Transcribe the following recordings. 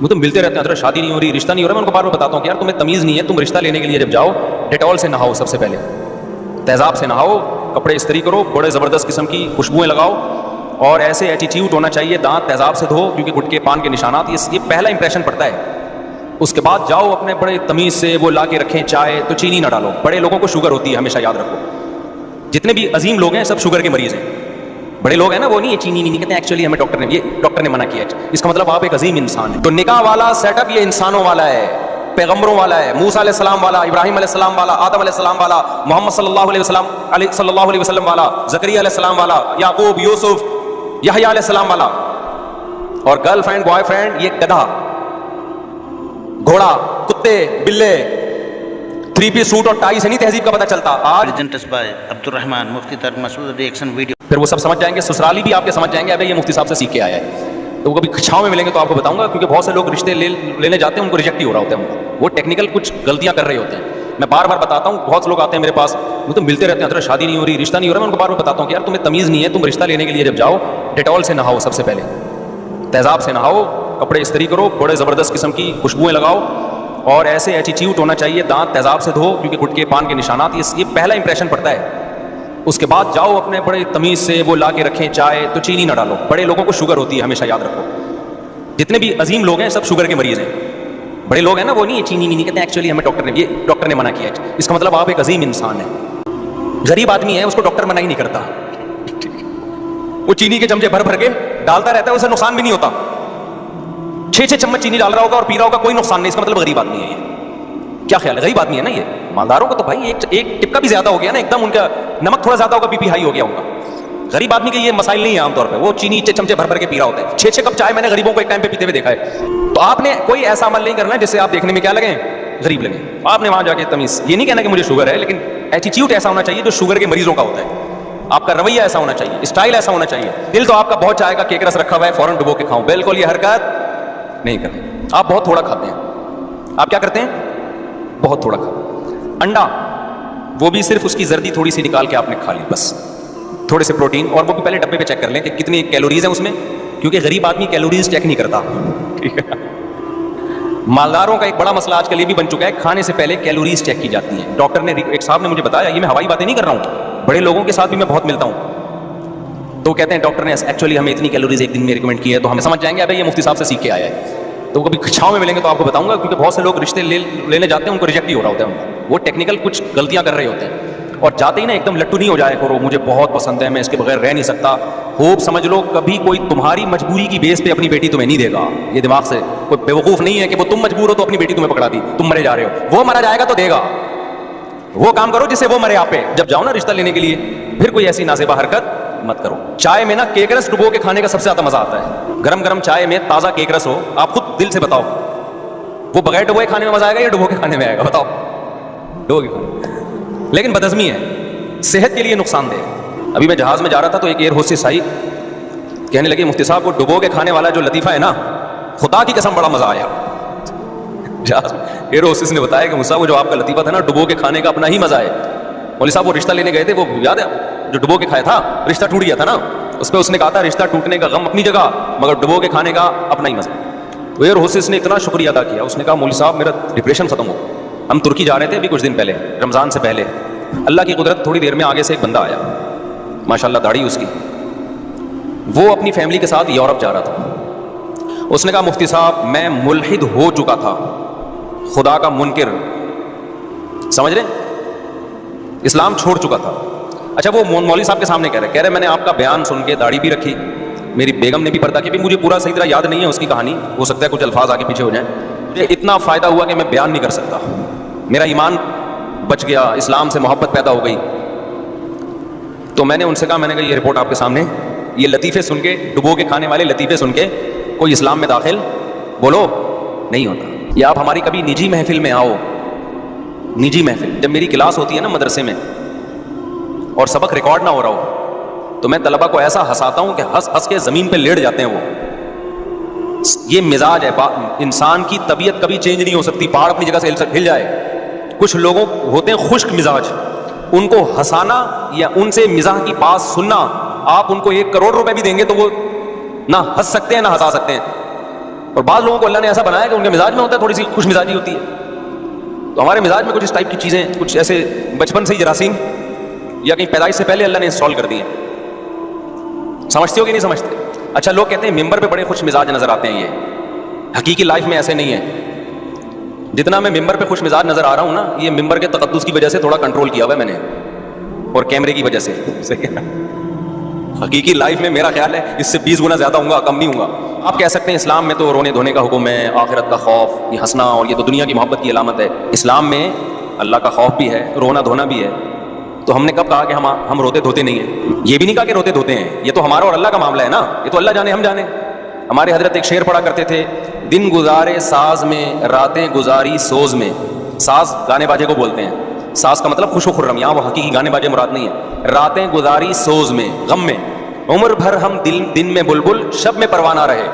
وہ تو ملتے رہتے ہیں، حضرت شادی نہیں ہو رہی، رشتہ نہیں ہو رہا. میں ان کو بار بار بتاتا ہوں کہ یار تمہیں تمیز نہیں ہے، تم رشتہ لینے کے لیے جب جاؤ ڈیٹول سے نہاؤ، سب سے پہلے تیزاب سے نہاؤ، کپڑے استری کرو، بڑے زبردست قسم کی خوشبوئیں لگاؤ، اور ایسے ایٹیٹیوڈ ہونا چاہیے، دانت تیزاب سے دھو کیونکہ گٹکے پان کے نشانات، یہ پہلا امپریشن پڑتا ہے. اس کے بعد جاؤ اپنے بڑے تمیز سے وہ لا کے رکھیں چائے، تو چینی نہ ڈالو. بڑے لوگوں کو شوگر ہوتی ہے، ہمیشہ یاد رکھو. جتنے بھی عظیم لوگ ہیں سب شوگر کے مریض ہیں. بڑے لوگ ہیں نا، وہ نہیں یہ چینی نہیں کہتے، ایکچولی ہمیں ڈاکٹر نے منع کیا ہے. اس کا مطلب آپ ایک عظیم انسان ہیں. تو نکاح والا سیٹ اپ یہ انسانوں والا ہے، پیغمبروں والا ہے، موسیٰ علیہ السلام والا، ابراہیم علیہ السلام والا، آدم علیہ السلام والا، محمد صلی اللہ علیہ وسلم والا، زکریا علیہ السلام والا، یعقوب، یوسف، یحییٰ علیہ السلام والا. اور گرل فرینڈ، بوائے فرینڈ، یہ گدھا، گھوڑا، کتے، بلے، 3 پیس سوٹ اور ٹائی سے نہیں تہذیب کا پتہ چلتا. آج Presented by Abdur Rahman Mufti Tariq Masood reaction video. پھر وہ سب سمجھ جائیں گے، سسرالی بھی آپ کے سمجھ جائیں گے ابھی یہ مفتی صاحب سے سیکھ کے آیا ہے. تو وہ کبھی چھاؤں میں ملیں گے تو آپ کو بتاؤں گا، کیونکہ بہت سے لوگ رشتے لینے جاتے ہیں، ان کو ریجیکٹ ہی ہو رہا ہوتا ہے. وہ ٹیکنیکل کچھ غلطیاں کر رہے ہوتے ہیں. میں بار بار بتاتا ہوں، بہت سے لوگ آتے ہیں میرے پاس، وہ تو ملتے رہتے ہیں، حضرت شادی نہیں ہو رہی، رشتہ نہیں ہو رہا. میں ان کو بار بار بتاتا ہوں کہ یار تمہیں تمیز نہیں ہے، تم رشتہ لینے کے لیے جب جاؤ ڈیٹول سے نہاؤ، سب سے پہلے تیزاب سے نہاؤ، کپڑے استری کرو، بڑے زبردست قسم کی خوشبوئیں لگاؤ، اور ایسے ایٹیٹیوڈ ہونا چاہیے، دانت تیزاب سے دھو کیونکہ گٹکے پان کے نشانات، یہ پہلا امپریشن پڑتا ہے. اس کے بعد جاؤ اپنے بڑے تمیز سے وہ لا کے رکھیں چائے، تو چینی نہ ڈالو. بڑے لوگوں کو شوگر ہوتی ہے، ہمیشہ یاد رکھو. جتنے بھی عظیم لوگ ہیں سب شوگر کے مریض ہیں. بڑے لوگ ہیں نا، وہ نہیں یہ چینی نہیں کہتے، ایکچولی ہمیں ڈاکٹر نے منع کیا ہے. اس کا مطلب آپ ایک عظیم انسان ہیں. غریب آدمی ہے، اس کو ڈاکٹر منع ہی نہیں کرتا. وہ چینی کے چمچے بھر بھر کے ڈالتا رہتا ہے، اسے نقصان بھی نہیں ہوتا. 6 چمچ چینی ڈال رہا ہوگا اور پی رہا ہوگا، کوئی نقصان نہیں. اس کا مطلب غریب آدمی ہے. یہ کیا خیال ہے؟ غریب آدمی ہے نا یہ. مالداروں کو تو بھائی ایک ٹپکا بھی زیادہ ہو گیا نا، ایک دم ان کا نمک تھوڑا زیادہ ہوگا، بی پی ہائی ہو گیا ہوگا. غریب آدمی کے یہ مسائل نہیں ہے عام طور پہ. وہ چینی چمچے بھر بھر کے پی رہا ہوتا ہے. 6 کپ چائے میں نے غریبوں کو ایک ٹائم پہ پیتے ہوئے دیکھا ہے. تو آپ نے کوئی ایسا عمل نہیں کرنا جس سے آپ دیکھنے میں کیا لگیں، غریب لگیں. آپ نے وہاں جا کے تمیز، یہ نہیں کہنا کہ مجھے شوگر ہے، لیکن ایٹیٹیوڈ ایسا ہونا چاہیے جو شوگر کے مریضوں کا ہوتا ہے. آپ کا رویہ ایسا ہونا چاہیے، اسٹائل ایسا ہونا چاہیے. دل تو آپ کا بہت چاہے گا کیک رس رکھا ہوا ہے فوراً ڈبو کے کھاؤں، بالکل یہ حرکت نہیں کریں. آپ بہت تھوڑا کھاتے ہیں. آپ کیا کرتے ہیں؟ بہت تھوڑا کھاتے ہیں. انڈا، وہ بھی صرف اس کی زردی تھوڑی سی نکال کے آپ نے کھا لی، بس تھوڑے سے پروٹین. اور وہ بھی پہلے ڈبے پہ چیک کر لیں کہ کتنی کیلوریز ہیں اس میں، کیونکہ غریب آدمی کیلوریز چیک نہیں کرتا. ٹھیک ہے. مالداروں کا ایک بڑا مسئلہ آج کل یہ بھی بن چکا ہے، کھانے سے پہلے کیلوریز چیک کی جاتی ہیں. ڈاکٹر نے، ایک صاحب نے مجھے بتایا، یہ میں ہوائی باتیں نہیں کر رہا ہوں، بڑے لوگوں کے ساتھ بھی میں بہت ملتا ہوں، تو کہتے ہیں ڈاکٹر نے ایکچولی ہمیں اتنی کیلوریز ایک دن میں ریکمنڈ کی ہے. تو ہمیں سمجھ جائیں گے ابھی یہ مفتی صاحب سے سیکھ کے آیا ہے. تو کبھی چھاؤں میں ملیں گے تو آپ کو بتاؤں گا، کیونکہ بہت سے لوگ رشتے لینے جاتے ہیں، ان کو ریجیکٹ ہی ہو رہا ہوتا ہے. وہ ٹیکنیکل کچھ غلطیاں کر رہے ہوتے ہیں. اور جاتے ہی نا ایک دم لٹو نہیں ہو جائے کرو، مجھے بہت پسند ہے، میں اس کے بغیر رہ نہیں سکتا. خوب سمجھ لو، کبھی کوئی تمہاری مجبوری کی بیس پہ اپنی بیٹی تمہیں نہیں دے گا. یہ دماغ سے کوئی بیوقوف نہیں ہے کہ وہ تم مجبور ہو تو اپنی بیٹی تمہیں پکڑا دی، تم مرے جا رہے ہو. وہ مرا جائے گا تو دے گا. وہ کام کرو جس سے وہ مرے آپ پہ. جب جاؤ نا رشتہ لینے کے لیے، پھر کوئی ایسی نازیبا حرکت مت کرو. چائے میں نا کیک رس ڈبو کے کھانے کا سب سے زیادہ مزہ آتا ہے. گرم گرم چائے میں تازہ کیک رس ہو، آپ خود دل سے بتاؤ، وہ بغیر ڈبوئے کھانے میں مزہ آئے گا یا ڈبو کے کھانے میں آئے گا؟ بتاؤ. ڈبو کے کھانے. لیکن بدہضمی ہے، صحت کے لیے نقصان دہ. ابھی میں جہاز میں جا رہا تھا تو ایک ایئر ہوسٹس آئی، کہنے لگی مفتی صاحب وہ ڈبو کے کھانے والا جو لطیفہ ہے نا، خدا کی قسم بڑا مزہ آیا. جہاز میں ایئر ہوسٹس نے بتایا کہ مصعب وہ جو آپ کا لطیفہ تھا نا، ڈبو کے کھانے کا اپنا ہی مزہ ہے. مولوی صاحب وہ رشتہ لینے گئے تھے، وہ یاد ہے جو ڈبو کے کھایا تھا، رشتہ ٹوٹ گیا تھا نا، اس پہ اس نے کہا تھا رشتہ ٹوٹنے کا غم اپنی جگہ، مگر ڈبو کے کھانے کا اپنا ہی مزہ. تو ایئر ہوسٹس نے اتنا شکریہ ادا کیا، اس نے کہا مولوی صاحب میرا ڈپریشن ختم ہو. ہم ترکی جا رہے تھے ابھی کچھ دن پہلے، رمضان سے پہلے. اللہ کی قدرت، تھوڑی دیر میں آگے سے ایک بندہ آیا، ماشاءاللہ داڑھی اس کی. وہ اپنی فیملی کے ساتھ یورپ جا رہا تھا. اس نے کہا مفتی صاحب میں ملحد ہو چکا تھا، خدا کا منکر، سمجھ رہے، اسلام چھوڑ چکا تھا. اچھا وہ مولوی صاحب کے سامنے کہہ رہے میں نے آپ کا بیان سن کے داڑھی بھی رکھی، میری بیگم نے بھی پردہ کیا. بھی مجھے پورا صحیح طرح یاد نہیں ہے اس کی کہانی، ہو سکتا ہے کچھ الفاظ آگے پیچھے ہو جائیں. مجھے اتنا فائدہ ہوا کہ میں بیان نہیں کر سکتا. میرا ایمان بچ گیا، اسلام سے محبت پیدا ہو گئی. تو میں نے ان سے کہا، میں نے کہا یہ رپورٹ آپ کے سامنے، یہ لطیفے سن کے، ڈبو کے کھانے والے لطیفے سن کے کوئی اسلام میں داخل بولو نہیں ہوتا. یا آپ ہماری کبھی نجی محفل میں آؤ، نجی محفل جب میری کلاس ہوتی ہے نا مدرسے میں اور سبق ریکارڈ نہ ہو رہا ہو، تو میں طلبہ کو ایسا ہنساتا ہوں کہ ہنس ہنس کے زمین پہ لیٹ جاتے ہیں. وہ یہ مزاج ہے انسان کی. طبیعت کبھی چینج نہیں ہو سکتی، پہاڑ اپنی جگہ سے ہل جائے. کچھ لوگوں ہوتے ہیں خشک مزاج، ان کو ہنسانا یا ان سے مزاح کی بات سننا، آپ ان کو 1 کروڑ روپے بھی دیں گے تو وہ نہ ہنس سکتے ہیں نہ ہنسا سکتے ہیں. اور بعض لوگوں کو اللہ نے ایسا بنایا کہ ان کے مزاج میں ہوتا ہے تھوڑی سی خوش مزاجی ہوتی ہے. تو ہمارے مزاج میں کچھ اس ٹائپ کی چیزیں, کچھ ایسے بچپن سے ہی جراثیم یا کہیں پیدائش سے پہلے اللہ نے انسٹال کر دی ہیں. سمجھتے ہو کہ نہیں سمجھتے؟ اچھا, لوگ کہتے ہیں ممبر پہ بڑے خوش مزاج نظر آتے ہیں, یہ حقیقی لائف میں ایسے نہیں ہے. جتنا میں ممبر پہ خوش مزاج نظر آ رہا ہوں نا, یہ ممبر کے تقدس کی وجہ سے تھوڑا کنٹرول کیا ہوا ہے میں نے, اور کیمرے کی وجہ سے. حقیقی لائف میں میرا خیال ہے اس سے 20 گنا زیادہ ہوں گا, کم نہیں ہوں گا. آپ کہہ سکتے ہیں اسلام میں تو رونے دھونے کا حکم ہے, آخرت کا خوف, یہ ہنسنا اور یہ تو دنیا کی محبت کی علامت ہے. اسلام میں اللہ کا خوف بھی ہے, رونا دھونا بھی ہے. تو ہم نے کب کہا کہ ہم روتے دھوتے نہیں ہیں؟ یہ بھی نہیں کہا کہ روتے دھوتے ہیں, یہ تو ہمارا اور اللہ کا معاملہ ہے نا, یہ تو اللہ جانے ہم جانے. ہمارے حضرت ایک شعر پڑھا کرتے تھے, دن گزارے ساز میں راتیں گزاری سوز میں. ساز گانے باجے کو بولتے ہیں, ساز کا مطلب خوش و خرم, یہاں وہ حقیقی گانے باجے مراد نہیں ہے. راتیں گزاری سوز میں, غم میں. عمر بھر ہم دن میں بلبل, شب میں پروانہ رہے.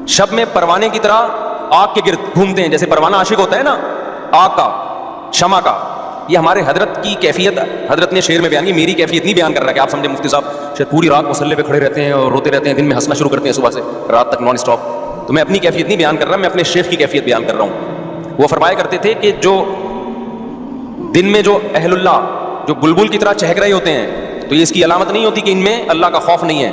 شب میں پروانے کی طرح آگ کے گرد گھومتے ہیں, جیسے پروانہ عاشق ہوتا ہے نا آگ کا, شمع کا. یہ ہمارے حضرت کی کیفیت حضرت نے شعر میں بیان کی. میری کیفیت نہیں بیان کر رہا کہ آپ سمجھے مفتی صاحب شاید پوری رات مصلے پہ کھڑے رہتے ہیں اور روتے رہتے ہیں, دن میں ہنسنا شروع کرتے ہیں صبح سے رات تک نان اسٹاپ. تو میں اپنی کیفیت نہیں بیان کر رہا, میں اپنے شیخ کی کیفیت بیان کر رہا ہوں. وہ فرمایا کرتے تھے کہ جو دن میں جو اہل اللہ جو بلبل کی طرح چہک رہے ہوتے ہیں, تو یہ اس کی علامت نہیں ہوتی کہ ان میں اللہ کا خوف نہیں ہے.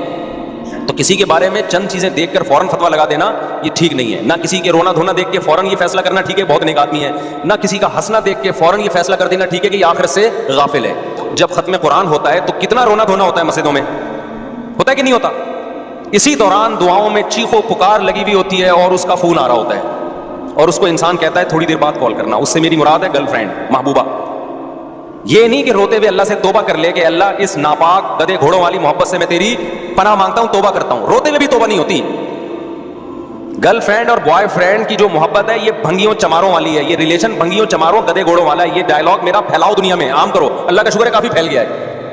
تو کسی کے بارے میں چند چیزیں دیکھ کر فوراً فتویٰ لگا دینا یہ ٹھیک نہیں ہے. نہ کسی کے رونا دھونا دیکھ کے فوراً یہ فیصلہ کرنا ٹھیک ہے بہت نیک آدمی ہے, نہ کسی کا ہنسنا دیکھ کے فوراً یہ فیصلہ کر دینا ٹھیک ہے کہ یہ آخرت سے غافل ہے. جب ختم قرآن ہوتا ہے تو کتنا رونا دھونا ہوتا ہے مسجدوں میں, ہوتا ہے کہ نہیں ہوتا؟ اسی دوران دعاؤں میں چیخ و پکار لگی ہوئی ہوتی ہے اور اس کا فون آ رہا ہوتا ہے, اور اس کو انسان کہتا ہے تھوڑی دیر بعد کال کرنا. اس سے میری مراد ہے گرل فرینڈ, محبوبہ. یہ نہیں کہ روتے ہوئے اللہ سے توبہ کر لے کہ اللہ اس ناپاک گدے گھوڑوں والی محبت سے میں تیری پناہ مانگتا ہوں, توبہ کرتا ہوں. روتے ہوئے بھی توبہ نہیں ہوتی. گرل فرینڈ اور بوائے فرینڈ کی جو محبت ہے یہ بھنگیوں چماروں والی ہے, یہ ریلیشن بھنگیوں چماروں گدے گھوڑوں والا ہے. یہ ڈائلاگ میرا پھیلاؤ دنیا میں, عام کرو. اللہ کا شکر ہے کافی پھیل گیا ہے.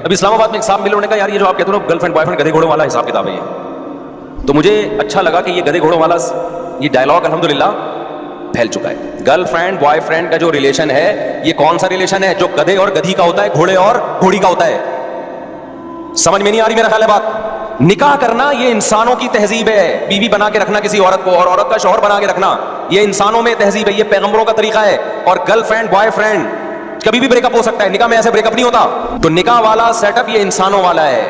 ابھی اسلام آباد میں ایک صاحب ملے, انہوں نے کہا یار یہ جو آپ کہتے ہو نا گرل فرینڈ بوائے فرینڈ گدے گھوڑوں والا حساب کتاب ہے یہ. تو مجھے اچھا لگا کہ یہ گدے گھوڑوں والا یہ ڈائلاگ الحمدللہ پھیل چکا ہے. گرل فرینڈ بوائے فرینڈ کا جو ریلیشن ہے یہ کون سا ریلیشن ہے؟ جو گدھے اور گدھی کا ہوتا ہے, گھوڑے اور گھوڑی کا ہوتا ہے. سمجھ میں نہیں آ رہی میرا خیال ہے بات. نکاح کرنا یہ انسانوں کی تہذیب ہے, بیوی بنا کے رکھنا کسی عورت کو اور عورت کا شوہر بنا کے رکھنا یہ انسانوں میں تہذیب ہے, یہ پیغمبروں کا طریقہ ہے. اور گرل فرینڈ بوائے فرینڈ کبھی بھی بریک اپ ہو سکتا ہے, نکاح میں ایسے بریک اپ نہیں ہوتا. تو نکاح والا سیٹ اپ یہ انسانوں والا ہے,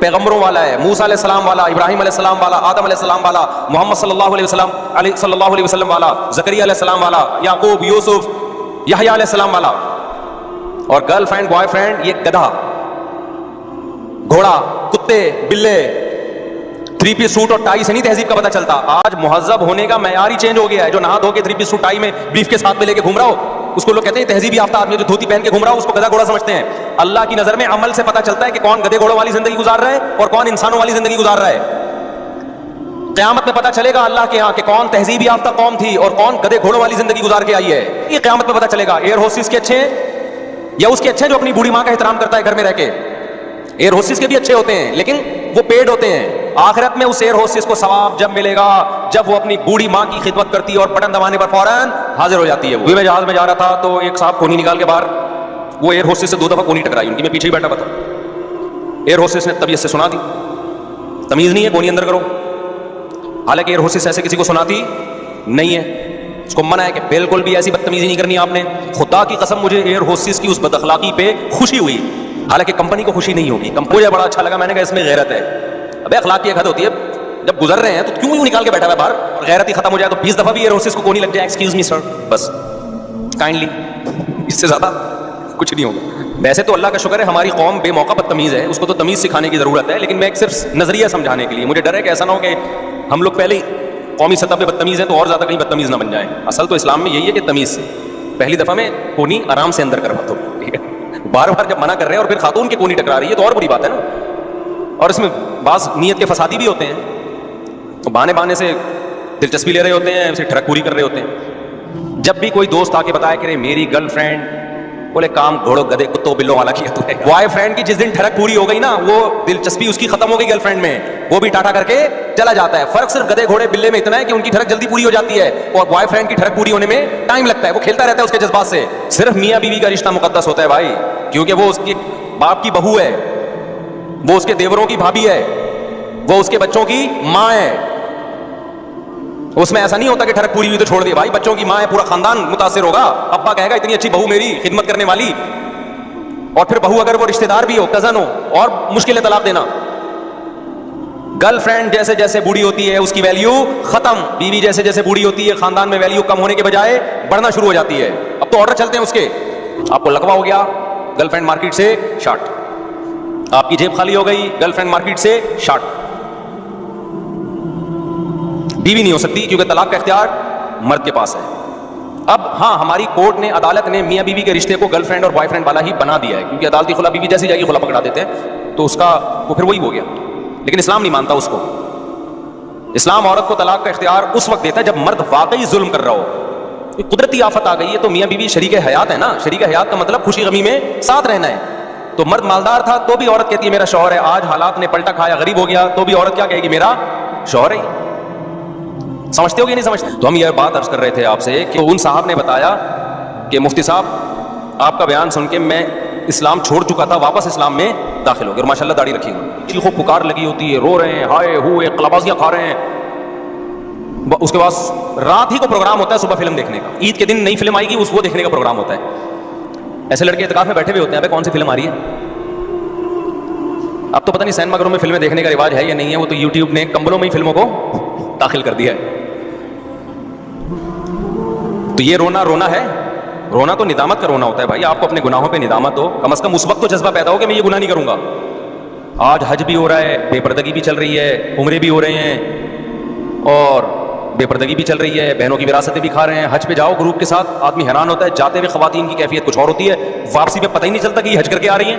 پیغمبروں والا ہے. موسیٰ علیہ السلام والا, ابراہیم علیہ السلام والا, آدم علیہ السلام والا, محمد صلی اللہ علیہ وسلم والا, زکریا علیہ السلام والا, یعقوب, یوسف, یحییٰ علیہ السلام والا. اور گرل فرینڈ بوائے فرینڈ یہ گدھا, گھوڑا, کتے, بلے. 3 پیس سوٹ اور ٹائی سے نہیں تہذیب کا پتہ چلتا. آج مہذب ہونے کا معیار ہی چینج ہو گیا ہے. جو نہا دھو کے 3 پیس سوٹ ٹائی میں بریف کے ساتھ میں لے کے گھوم رہا ہو اس کو لوگ کہتے ہیں تہذیب یافتہ آدمی. جو دھوتی پہن کے گھوم رہا ہو اس کو گدھا گھوڑا سمجھتے ہیں. اللہ کی نظر میں عمل سے پتہ چلتا ہے کہ کون گدھے گھوڑوں والی زندگی گزار رہا ہے اور کون انسانوں والی زندگی گزار رہا ہے. قیامت میں پتہ چلے گا اللہ کے ہاں کہ کون تہذیب یافتہ قوم تھی اور کون گدھے گھوڑوں والی زندگی گزار کے آئی ہے. یہ قیامت میں پتہ چلے گا. ایئر ہوسٹس کے اچھے ہیں یا اس کے اچھے جو اپنی بوڑھی ماں کا احترام کرتا ہے گھر میں رہ کے. ایئر ہوسٹس کے بھی اچھے ہوتے ہیں لیکن وہ پیڈ ہوتے ہیں. آخرت میں اس ایئر ہوسٹس کو ثواب جب ملے گا جب وہ اپنی بوڑھی ماں کی خدمت کرتی ہے اور بٹن دبانے پر فوراً حاضر ہو جاتی ہے. وہ میں جہاز میں جا رہا تھا تو ایک صاحب کونی نکال کے باہر, وہ ایئر ہوسٹس سے 2 دفعہ کونی ٹکرائی, ان کی میں پیچھے ہی بیٹھا تھا. ایئر ہوسٹس نے طبیعت سے سنا دی, تمیز نہیں ہے کونی اندر کرو. حالانکہ ایئر ہوسٹس ایسے کسی کو سناتی نہیں ہے, اس کو منع ہے کہ بالکل بھی ایسی بدتمیزی نہیں کرنی آپ نے. خدا کی قسم مجھے ایئر ہوسٹس کی اس بد اخلاقی پہ خوشی ہوئی, حالانکہ کمپنی کو خوشی نہیں ہوگی. مجھے بڑا اچھا لگا, میں نے کہا اس میں غیرت ہے. ابے اخلاق کی ایک حد ہوتی ہے, جب گزر رہے ہیں تو کیوں نکال کے بیٹھا ہوا ہے باہر. اور غیرت ہی ختم ہو جائے تو 20 دفعہ بھی ایئر ہوسٹس کو کونی لگ جائے ایکسکیوز می سر, بس کائنڈلی, اس سے زیادہ کچھ نہیں ہوگا. ویسے تو اللہ کا شکر ہے ہماری قوم بے موقع بدتمیز ہے, اس کو تو تمیز سکھانے کی ضرورت ہے, لیکن میں ایک صرف نظریہ سمجھانے کے لیے. مجھے ڈر ہے کہ ایسا نہ ہو کہ ہم لوگ پہلے ہی قومی سطح پہ بدتمیز ہیں تو اور زیادہ کہیں بدتمیز نہ بن جائیں. اصل تو اسلام میں یہی ہے کہ تمیز سے پہلی دفعہ میں کونی آرام سے اندر کروا دو, ٹھیک ہے. بار بار جب منع کر رہے ہیں اور پھر خاتون کی کونی ٹکرا رہی ہے تو اور بری بات ہے نا. اور اس میں بعض نیت کے فسادی بھی ہوتے ہیں, تو بہانے سے دلچسپی لے رہے ہوتے ہیں, اسے ٹھڑک پوری کر رہے ہوتے ہیں. جب بھی کوئی دوست آ کے بتایا کہ میری گرل فرینڈ, بولے کام گھوڑوں گدے کتوں بلوں والا کیا تو ہے. بوائے فرینڈ کی جس دن ٹھڑک پوری ہو گئی نا, وہ دلچسپی اس کی ختم ہو گئی گرل فرینڈ میں, وہ بھی ٹاٹا کر کے چلا جاتا ہے. فرق صرف گدے گھوڑے بلے میں اتنا ہے کہ ان کی ٹھڑک جلدی پوری ہو جاتی ہے اور بوائے فرینڈ کی ٹھڑک پوری ہونے میں ٹائم لگتا ہے. وہ کھیلتا رہتا ہے اس کے جذبات سے. صرف میاں بیوی کا رشتہ مقدس ہوتا ہے بھائی, کیونکہ وہ اس کے باپ کی بہو ہے, وہ اس کے دیوروں کی بھابھی ہے, وہ اس کے بچوں کی ماں ہے. اس میں ایسا نہیں ہوتا کہ ٹھڑک پوری ہوئی تو چھوڑ دیا. بھائی بچوں کی ماں ہے, پورا خاندان متاثر ہوگا. ابا کہے گا اتنی اچھی بہو میری, خدمت کرنے والی, اور پھر بہو اگر وہ رشتہ دار بھی ہو, کزن ہو, اور مشکل ہے طلاق دینا. گرل فرینڈ جیسے جیسے بوڑھی ہوتی ہے اس کی ویلیو ختم, بیوی جیسے جیسے بوڑھی ہوتی ہے خاندان میں ویلیو کم ہونے کے بجائے بڑھنا شروع ہو جاتی ہے. اب تو آرڈر چلتے ہیں اس کے, آپ کو لقوہ ہو گیا, گرل فرینڈ مارکیٹ سے شارٹ, آپ کی جیب خالی ہو گئی, گرل فرینڈ مارکیٹ سے شارٹ. بیوی نہیں ہو سکتی کیونکہ طلاق کا اختیار مرد کے پاس ہے. اب ہاں, ہماری کورٹ نے, عدالت نے میاں بیوی کے رشتے کو گرل فرینڈ اور بوائے فرینڈ والا ہی بنا دیا ہے, کیونکہ عدالتی خلا بیوی جیسی جائے گی خلا پکڑا دیتے ہیں, تو اس کا وہ پھر وہی ہو گیا. لیکن اسلام نہیں مانتا اس کو. اسلام عورت کو طلاق کا اختیار اس وقت دیتا ہے جب مرد واقعی ظلم کر رہا ہو. قدرتی آفت آ گئی ہے تو میاں بیوی شریک حیات ہے نا. شریک حیات کا مطلب خوشی غمی میں ساتھ رہنا ہے. تو مرد مالدار تھا تو بھی عورت کہتی ہے میرا شوہر ہے. آج حالات نے پلٹا کھایا, غریب ہو گیا, تو بھی عورت کیا کہے گی, میرا شوہر ہے. سمجھتے ہو کہ نہیں سمجھتے؟ تو ہم یہ بات عرض کر رہے تھے آپ سے کہ ان صاحب نے بتایا کہ مفتی صاحب آپ کا بیان سن کے میں اسلام چھوڑ چکا تھا, واپس اسلام میں داخل ہو گئے, اور ماشاءاللہ داڑھی رکھی ہوئی, چیخ و پکار لگی ہوتی ہے, رو رہے ہیں, ہائے ہوئے, قلابازیاں کھا رہے ہیں. اس کے بعد رات ہی کو پروگرام ہوتا ہے صبح فلم دیکھنے کا. عید کے دن نئی فلم آئے گی, اس وہ دیکھنے کا پروگرام ہوتا ہے. ایسے لڑکے اعتکاف میں بیٹھے ہوئے ہوتے ہیں, ابے کون سی فلم آ رہی ہے. اب تو پتہ نہیں سینما گھروں میں فلمیں دیکھنے کا رواج ہے یا نہیں ہے, وہ تو یوٹیوب نے کمبلوں میں ہی فلموں کو داخل کر دیا ہے. تو یہ رونا ہے, رونا تو ندامت کا رونا ہوتا ہے بھائی. آپ کو اپنے گناہوں پہ ندامت ہو, کم از کم اس وقت تو جذبہ پیدا ہو کہ میں یہ گناہ نہیں کروں گا. آج حج بھی ہو رہا ہے, بے پردگی بھی چل رہی ہے, عمرے بھی ہو رہے ہیں, اور بے پردگی بھی چل رہی ہے, بہنوں کی وراثتیں بھی کھا رہے ہیں. حج پہ جاؤ گروپ کے ساتھ, آدمی حیران ہوتا ہے, جاتے ہوئے خواتین کی کیفیت کچھ اور ہوتی ہے, واپسی پہ پتہ ہی نہیں چلتا کہ یہ حج کر کے آ رہی ہیں.